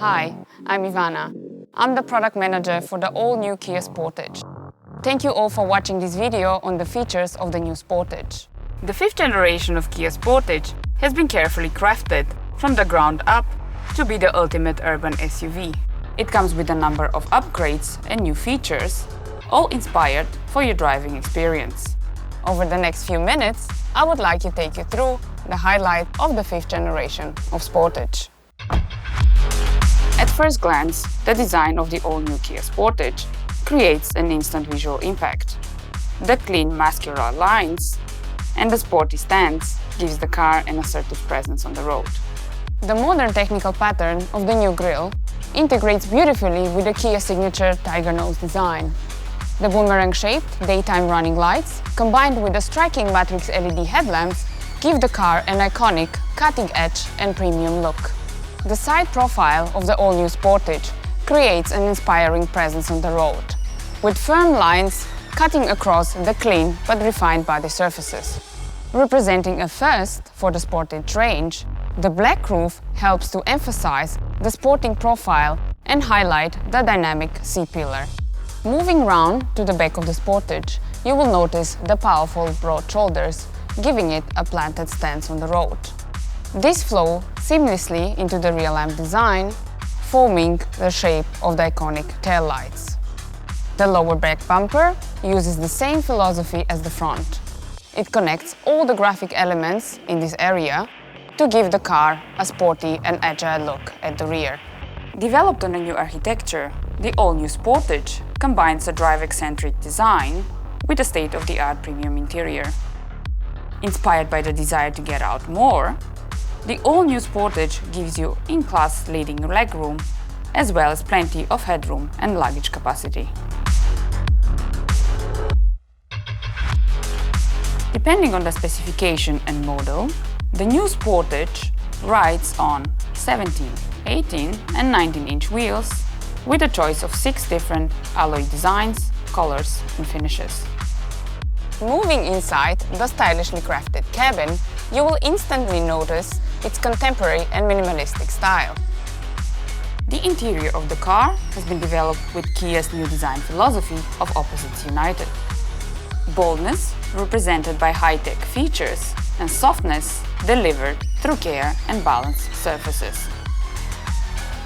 Hi, I'm Ivana. I'm the product manager for the all-new Kia Sportage. Thank you all for watching this video on the features of the new Sportage. The fifth generation of Kia Sportage has been carefully crafted from the ground up to be the ultimate urban SUV. It comes with a number of upgrades and new features, all inspired for your driving experience. Over the next few minutes, I would like to take you through the highlight of the fifth generation of Sportage. At first glance, the design of the all-new Kia Sportage creates an instant visual impact. The clean, muscular lines and the sporty stance gives the car an assertive presence on the road. The modern technical pattern of the new grille integrates beautifully with the Kia signature tiger nose design. The boomerang-shaped daytime running lights, combined with the striking matrix LED headlamps, give the car an iconic, cutting-edge and premium look. The side profile of the all-new Sportage creates an inspiring presence on the road, with firm lines cutting across the clean but refined body surfaces. Representing a first for the Sportage range, the black roof helps to emphasize the sporting profile and highlight the dynamic C-pillar. Moving round to the back of the Sportage, you will notice the powerful broad shoulders, giving it a planted stance on the road. These flow seamlessly into the rear lamp design, forming the shape of the iconic taillights. The lower back bumper uses the same philosophy as the front. It connects all the graphic elements in this area to give the car a sporty and agile look at the rear. Developed on a new architecture, the all-new Sportage combines a drive-eccentric design with a state-of-the-art premium interior. Inspired by the desire to get out more, the all-new Sportage gives you in-class leading legroom, as well as plenty of headroom and luggage capacity. Depending on the specification and model, the new Sportage rides on 17, 18 and 19-inch wheels with a choice of 6 different alloy designs, colors and finishes. Moving inside the stylishly crafted cabin, you will instantly notice its contemporary and minimalistic style. The interior of the car has been developed with Kia's new design philosophy of opposites united. Boldness represented by high-tech features and softness delivered through care and balanced surfaces.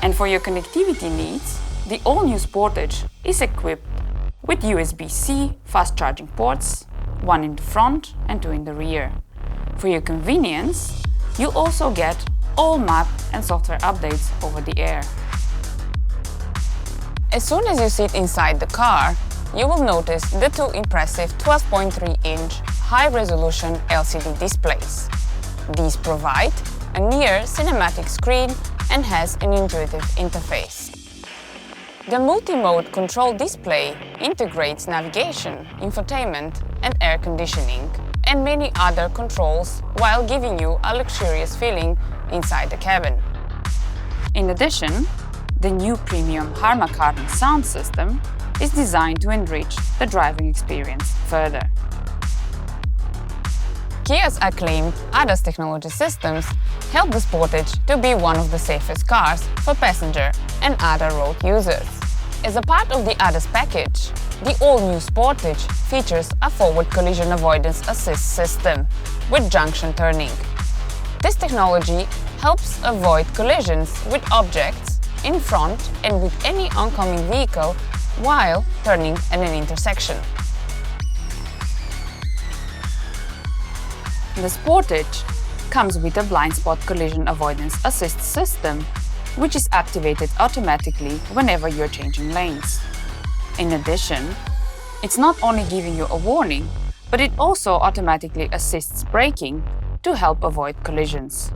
And for your connectivity needs, the all-new Sportage is equipped with USB-C fast charging ports, 1 in the front and 2 in the rear. For your convenience, you also get all map and software updates over the air. As soon as you sit inside the car, you will notice the 2 impressive 12.3-inch high-resolution LCD displays. These provide a near cinematic screen and has an intuitive interface. The multi-mode control display integrates navigation, infotainment and air conditioning and many other controls while giving you a luxurious feeling inside the cabin. In addition, the new premium Harman Kardon sound system is designed to enrich the driving experience further. Kia's acclaimed ADAS technology systems help the Sportage to be one of the safest cars for passenger and other road users. As a part of the ADAS package, the all-new Sportage features a forward collision avoidance assist system with junction turning. This technology helps avoid collisions with objects in front and with any oncoming vehicle while turning at an intersection. The Sportage comes with a blind spot collision avoidance assist system, which is activated automatically whenever you're changing lanes. In addition, it's not only giving you a warning, but it also automatically assists braking to help avoid collisions.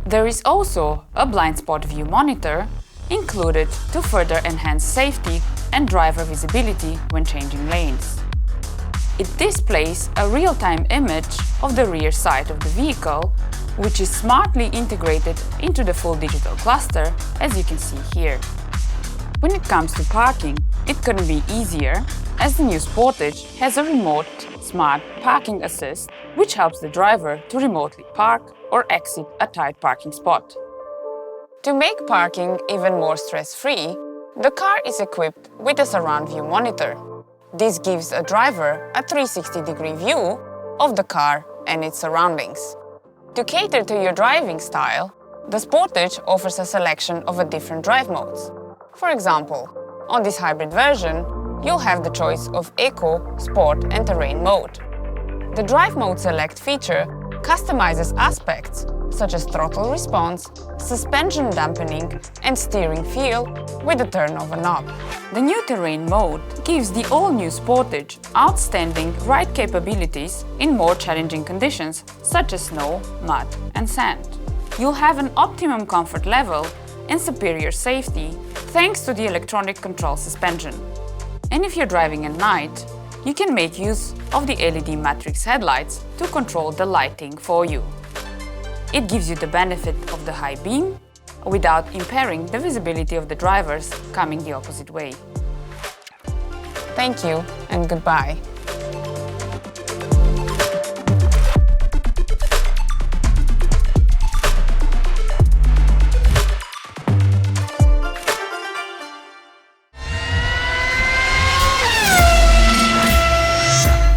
There is also a blind spot view monitor included to further enhance safety and driver visibility when changing lanes. It displays a real-time image of the rear side of the vehicle, which is smartly integrated into the full digital cluster, as you can see here. When it comes to parking, it couldn't be easier, as the new Sportage has a remote smart parking assist, which helps the driver to remotely park or exit a tight parking spot. To make parking even more stress-free, the car is equipped with a surround view monitor. This gives a driver a 360-degree view of the car and its surroundings. To cater to your driving style, the Sportage offers a selection of different drive modes. For example, on this hybrid version, you'll have the choice of Eco, Sport and Terrain mode. The Drive Mode Select feature customizes aspects such as throttle response, suspension dampening and steering feel with the turn of a knob. The new Terrain mode gives the all-new Sportage outstanding ride capabilities in more challenging conditions such as snow, mud and sand. You'll have an optimum comfort level and superior safety thanks to the electronic control suspension. And if you're driving at night, you can make use of the LED matrix headlights to control the lighting for you. It gives you the benefit of the high beam without impairing the visibility of the drivers coming the opposite way. Thank you and goodbye.